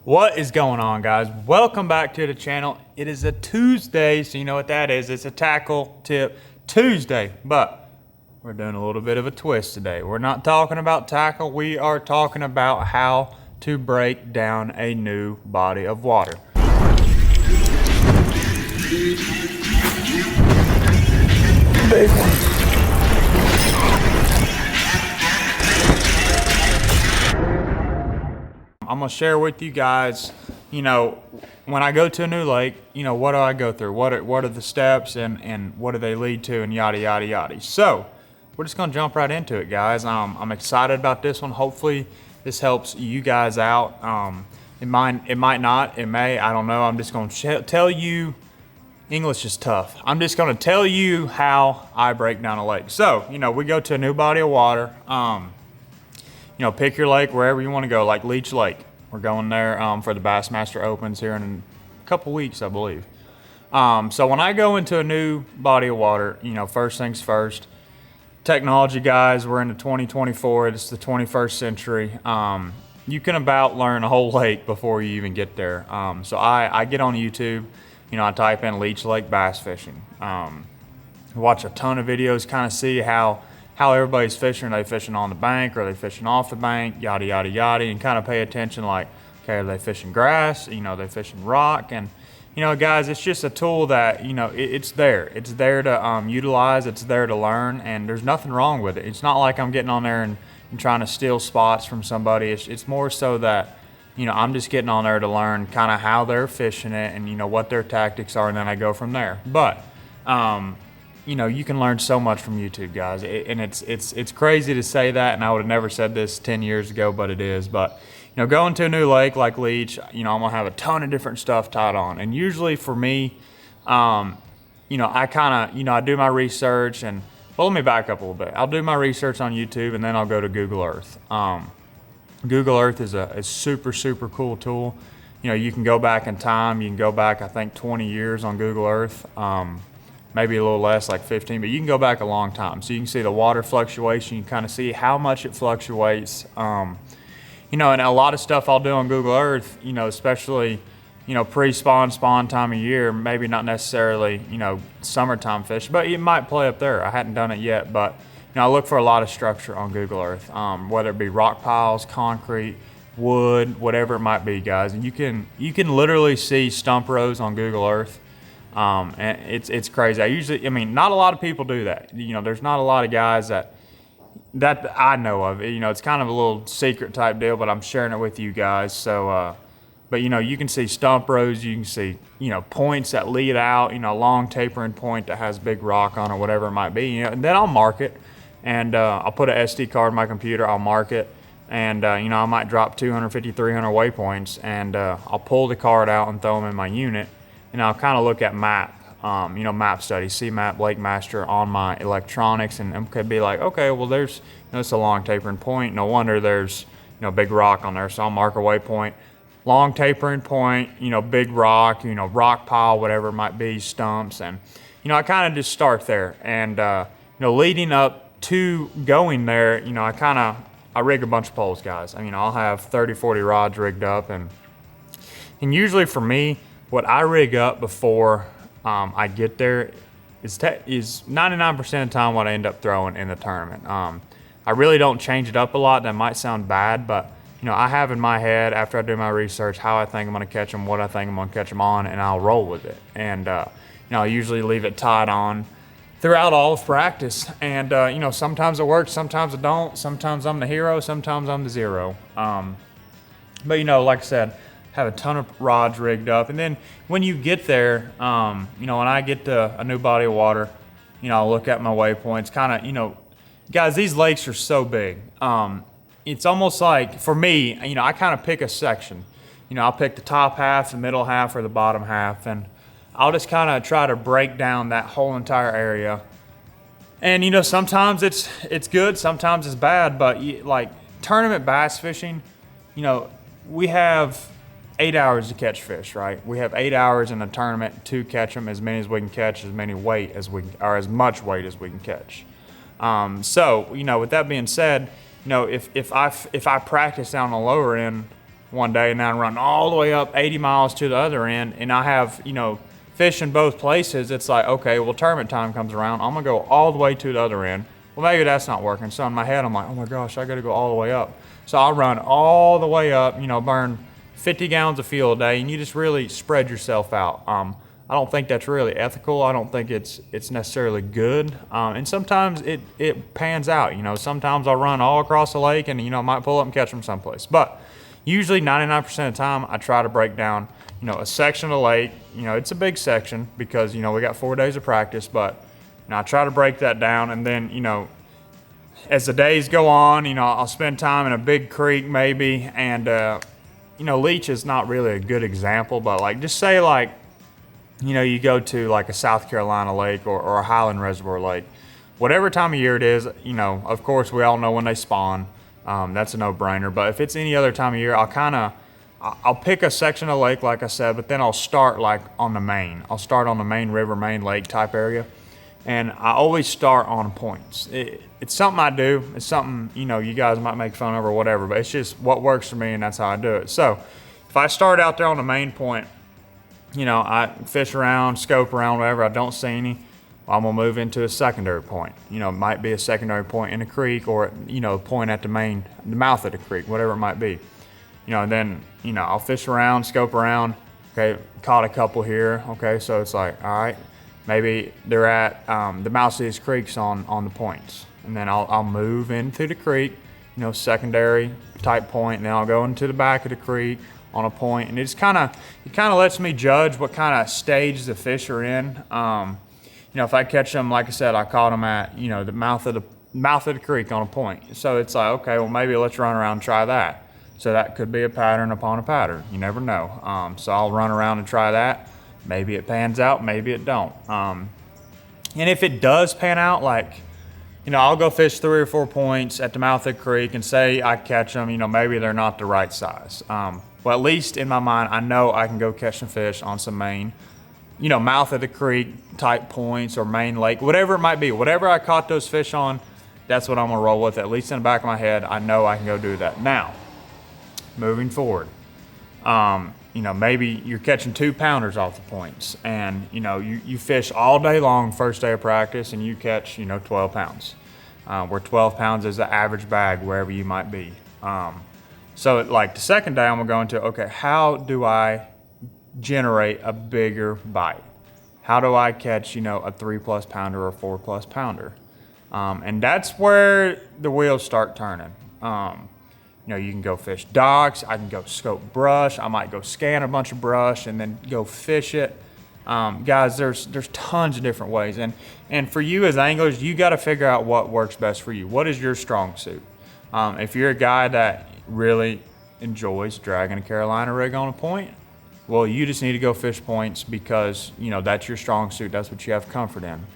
What is going on, guys? Welcome back to the channel. It is a Tuesday, so you know what that is. It's a tackle tip Tuesday, but we're doing a little bit of a twist today. We're not talking about tackle. We are talking about how to break down a new body of water. Big one. I'm gonna share with you guys, when I go to a new lake, what do I go through? What are the steps and what do they lead to, and yada, yada, yada. So we're just gonna jump right into it, guys. I'm excited about this one. Hopefully this helps you guys out. It might not, it may, I don't know. I'm just gonna tell you, English is tough. I'm just gonna tell you how I break down a lake. So, we go to a new body of water. Pick your lake wherever you want to go, like Leech Lake. We're going there for the Bassmaster Opens here in a couple weeks, I believe. So when I go into a new body of water, first things first, technology, guys, we're into 2024. It's the 21st century. You can about learn a whole lake before you even get there. So I get on YouTube, I type in Leech Lake bass fishing. Watch a ton of videos, kind of see how everybody's fishing. Are they fishing on the bank? Or are they fishing off the bank? Yada, yada, yada. And kind of pay attention like, okay, are they fishing grass? Are they fishing rock? And, guys, it's just a tool that, it's there. It's there to utilize. It's there to learn. And there's nothing wrong with it. It's not like I'm getting on there and trying to steal spots from somebody. It's more so that, I'm just getting on there to learn kind of how they're fishing it and, what their tactics are. And then I go from there. But, you can learn so much from YouTube, guys, and it's crazy to say that, and I would have never said this 10 years ago, but it is. But going to a new lake like Leech, I'm gonna have a ton of different stuff tied on, and usually for me, I kind of, I do my research, and well, let me back up a little bit. I'll do my research on YouTube, and then I'll go to Google Earth. Google Earth is a super, super cool tool. You can go back in time. You can go back, I think, 20 years on Google Earth. Maybe a little less, like 15, but you can go back a long time. So you can see the water fluctuation. You can kind of see how much it fluctuates. And a lot of stuff I'll do on Google Earth, especially, pre-spawn, spawn time of year, maybe not necessarily, summertime fish, but it might play up there. I hadn't done it yet, but, I look for a lot of structure on Google Earth, whether it be rock piles, concrete, wood, whatever it might be, guys. And you can literally see stump rows on Google Earth. And it's crazy. Not a lot of people do that. There's not a lot of guys that I know of. It's kind of a little secret type deal, but I'm sharing it with you guys. So, but you can see stump rows. You can see, points that lead out, a long tapering point that has big rock on it, whatever it might be. And then I'll mark it, and I'll put an SD card in my computer. I'll mark it, and I might drop 250, 300 waypoints, and I'll pull the card out and throw them in my unit. And I'll kind of look at map studies, CMAP, Lake Master on my electronics, and could be like, okay, well, there's, it's a long tapering point. No wonder there's, big rock on there. So I'll mark a waypoint, long tapering point, big rock, rock pile, whatever it might be, stumps. And, I kind of just start there. And, leading up to going there, I rig a bunch of poles, guys. I'll have 30, 40 rods rigged up. And usually for me, what I rig up before I get there is 99% of the time what I end up throwing in the tournament. I really don't change it up a lot. That might sound bad, but I have in my head after I do my research how I think I'm going to catch them, what I think I'm going to catch them on, and I'll roll with it. And I usually leave it tied on throughout all of practice. And sometimes it works, sometimes it don't. Sometimes I'm the hero, sometimes I'm the zero. But like I said, have a ton of rods rigged up, and then when you get there, when I get to a new body of water, I'll look at my waypoints, kind of, guys, these lakes are so big. It's almost like, for me, I kind of pick a section. I'll pick the top half, the middle half, or the bottom half, and I'll just kind of try to break down that whole entire area. And sometimes it's good, sometimes it's bad, but like tournament bass fishing, we have 8 hours to catch fish, right? We have 8 hours in a tournament to catch them, as many as we can catch, as much weight as we can catch. So, with that being said, if I practice down the lower end, one day and then I run all the way up 80 miles to the other end and I have, fish in both places. It's like, okay, well, tournament time comes around. I'm going to go all the way to the other end. Well, maybe that's not working. So in my head, I'm like, oh my gosh, I got to go all the way up. So I'll run all the way up, burn 50 gallons of fuel a day, and you just really spread yourself out. I don't think that's really ethical. I don't think it's necessarily good. And sometimes it pans out. Sometimes I'll run all across the lake and, I might pull up and catch them someplace. But usually 99% of the time, I try to break down, a section of the lake. It's a big section because, we got 4 days of practice. But I try to break that down. And then, as the days go on, I'll spend time in a big creek maybe. And, Leech is not really a good example. But, just say, you go to like a South Carolina lake or a Highland Reservoir lake, whatever time of year it is, of course we all know when they spawn. That's a no-brainer. But if it's any other time of year, I'll pick a section of lake, like I said, but then I'll start on the main. I'll start on the main river, main lake type area. And I always start on points. It's something I do. It's something, you guys might make fun of or whatever, but it's just what works for me and that's how I do it. So if I start out there on the main point, I fish around, scope around, whatever. I don't see any. I'm going to move into a secondary point. It might be a secondary point in a creek or, a point at the mouth of the creek, whatever it might be. And then, I'll fish around, scope around. Okay, caught a couple here. Okay, so it's like, all right, maybe they're at the mouth of these creeks on the points. And then I'll move into the creek, secondary type point, and then I'll go into the back of the creek on a point, and it kind of lets me judge what kind of stage the fish are in. If I catch them, like I said, I caught them at the mouth of the creek on a point. So it's like, okay, well maybe let's run around and try that. So that could be a pattern upon a pattern. You never know. So I'll run around and try that. Maybe it pans out, maybe it don't. And if it does pan out, I'll go fish 3 or 4 points at the mouth of the creek and say I catch them. Maybe they're not the right size. Well, at least in my mind, I know I can go catch some fish on some main, mouth of the creek type points or main lake, whatever it might be. Whatever I caught those fish on, that's what I'm going to roll with. At least in the back of my head, I know I can go do that. Now, moving forward, maybe you're catching 2-pounders off the points and, you fish all day long first day of practice and you catch, 12 pounds, where 12 pounds is the average bag wherever you might be. So the second day I'm going to go into, okay, how do I generate a bigger bite? How do I catch, a 3+ pounder or a 4+ pounder? And that's where the wheels start turning. You can go fish docks. I can go scope brush. I might go scan a bunch of brush and then go fish it. Guys, there's tons of different ways. And for you as anglers, you got to figure out what works best for you. What is your strong suit? If you're a guy that really enjoys dragging a Carolina rig on a point, well, you just need to go fish points because, that's your strong suit. That's what you have comfort in.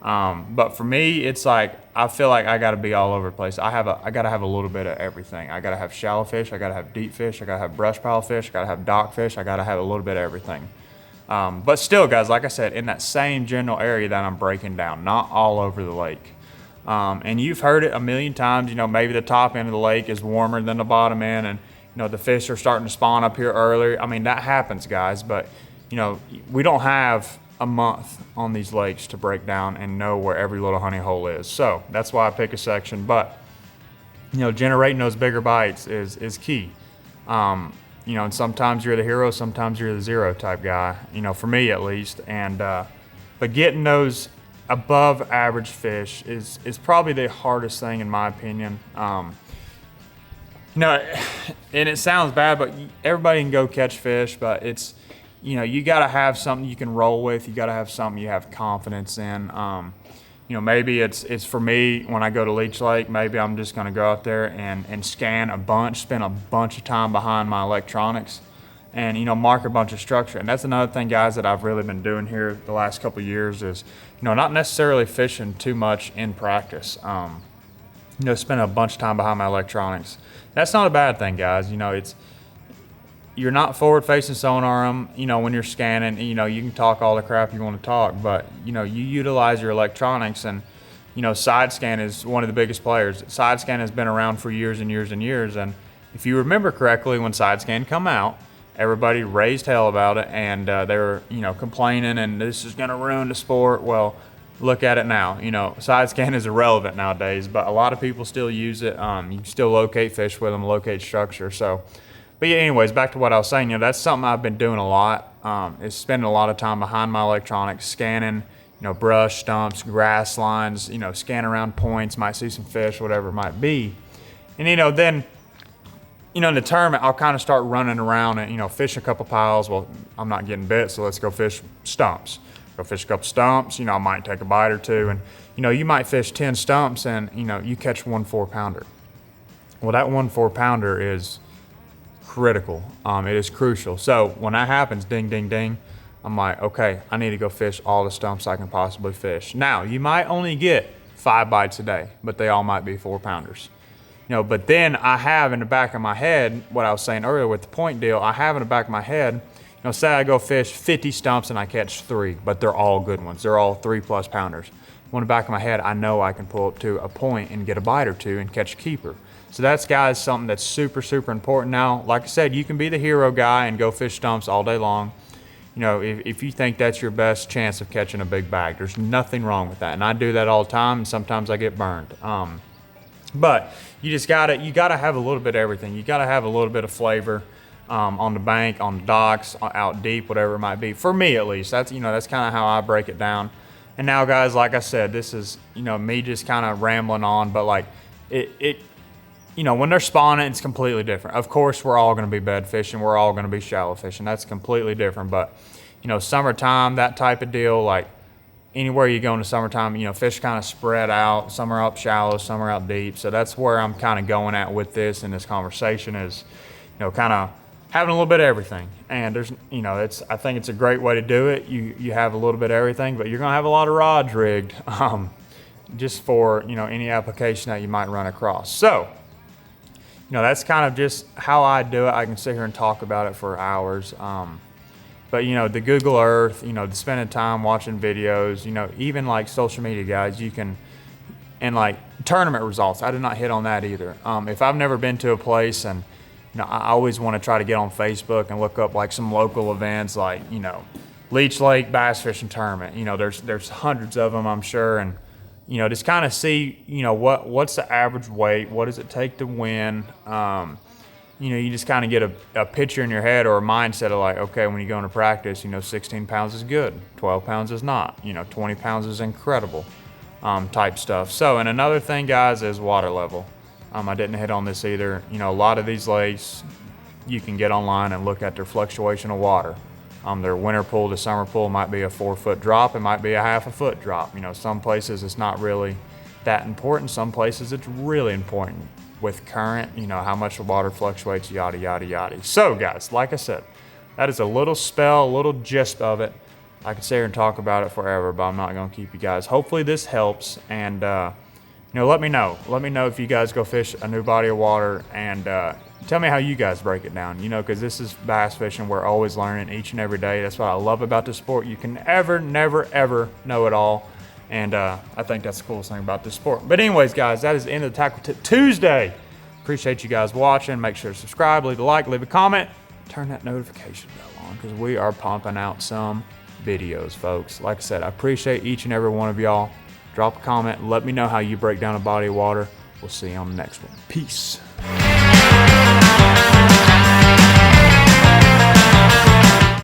But for me, it's like, I feel like I got to be all over the place. I got to have a little bit of everything. I got to have shallow fish. I got to have deep fish. I got to have brush pile fish. I got to have dock fish. I got to have a little bit of everything. But still, guys, like I said, in that same general area that I'm breaking down, not all over the lake. And you've heard it a million times, maybe the top end of the lake is warmer than the bottom end and, the fish are starting to spawn up here earlier. I mean, that happens, guys, but, we don't have a month on these lakes to break down and know where every little honey hole is. So that's why I pick a section. But, generating those bigger bites is key. And sometimes you're the hero, sometimes you're the zero type guy, for me at least. And, but getting those above average fish is probably the hardest thing in my opinion. And it sounds bad, but everybody can go catch fish, but it's, you got to have something you can roll with. You got to have something you have confidence in. Maybe it's for me when I go to Leech Lake, maybe I'm just going to go out there and scan a bunch, spend a bunch of time behind my electronics and, mark a bunch of structure. And that's another thing, guys, that I've really been doing here the last couple of years is, not necessarily fishing too much in practice. Spending a bunch of time behind my electronics. That's not a bad thing, guys. You're not forward-facing sonar them, when you're scanning, you can talk all the crap you want to talk, but, you utilize your electronics and, side scan is one of the biggest players. Side scan has been around for years and years and years, and, if you remember correctly, when side scan come out, everybody raised hell about it, and they were, complaining, and this is going to ruin the sport. Well, look at it now. Side scan is irrelevant nowadays, but a lot of people still use it. You can still locate fish with them, locate structure. So, but yeah, anyways, back to what I was saying. That's something I've been doing a lot. Is spending a lot of time behind my electronics, scanning, brush, stumps, grass lines, scan around points, might see some fish, whatever it might be. And, then, in the tournament, I'll kind of start running around and, fish a couple piles. Well, I'm not getting bit, so let's go fish stumps. Go fish a couple stumps, I might take a bite or two. And, you might fish 10 stumps and, you catch 1 4-pounder. Well, that 1 4-pounder is critical. It is crucial. So when that happens, ding, ding, ding, I'm like, okay, I need to go fish all the stumps I can possibly fish. Now, you might only get 5 bites a day, but they all might be 4-pounders. But then I have in the back of my head, what I was saying earlier with the point deal, I have in the back of my head, say I go fish 50 stumps and I catch 3, but they're all good ones. They're all 3+ pounders. In the back of my head, I know I can pull up to a point and get a bite or two and catch a keeper. So that's, guys, something that's super, super important. Now, like I said, you can be the hero guy and go fish stumps all day long. If you think that's your best chance of catching a big bag, there's nothing wrong with that. And I do that all the time, and sometimes I get burned. But you gotta have a little bit of everything. You gotta have a little bit of flavor on the bank, on the docks, out deep, whatever it might be. For me, at least, that's kind of how I break it down. And now, guys, like I said, this is me just kind of rambling on, but like when they're spawning, it's completely different. Of course, we're all going to be bed fishing. We're all going to be shallow fishing. That's completely different. But, summertime, that type of deal, like anywhere you go in the summertime, fish kind of spread out. Some are up shallow, some are out deep. So that's where I'm kind of going at with this in this conversation is, kind of having a little bit of everything. And there's, I think it's a great way to do it. You have a little bit of everything, but you're going to have a lot of rods rigged just for, any application that you might run across. So, that's kind of just how I do it. I can sit here and talk about it for hours. But, the Google Earth, the spending time watching videos, even like social media, guys, you can, and like tournament results. I did not hit on that either. If I've never been to a place and, I always want to try to get on Facebook and look up like some local events like, Leech Lake Bass Fishing Tournament. There's hundreds of them, I'm sure. And, just kind of see, what's the average weight? What does it take to win? You just kind of get a picture in your head or a mindset of like, okay, when you go into practice, 16 pounds is good, 12 pounds is not, 20 pounds is incredible, type stuff. So, and another thing, guys, is water level. I didn't hit on this either. A lot of these lakes, you can get online and look at their fluctuation of water. Their winter pool to summer pool might be a 4-foot drop. It might be a 1/2 foot drop. Some places it's not really that important. Some places it's really important with current, how much the water fluctuates, yada, yada, yada. So, guys, like I said, that is a little gist of it. I could sit here and talk about it forever, but I'm not going to keep you guys. Hopefully this helps. And, let me know. Let me know if you guys go fish a new body of water and tell me how you guys break it down, because this is bass fishing. We're always learning each and every day. That's what I love about this sport. You can never, ever know it all. And I think that's the coolest thing about this sport. But anyways, guys, that is the end of the Tackle Tip Tuesday. Appreciate you guys watching. Make sure to subscribe, leave a like, leave a comment, turn that notification bell on because we are pumping out some videos, folks. Like I said, I appreciate each and every one of y'all. Drop a comment. Let me know how you break down a body of water. We'll see you on the next one. Peace.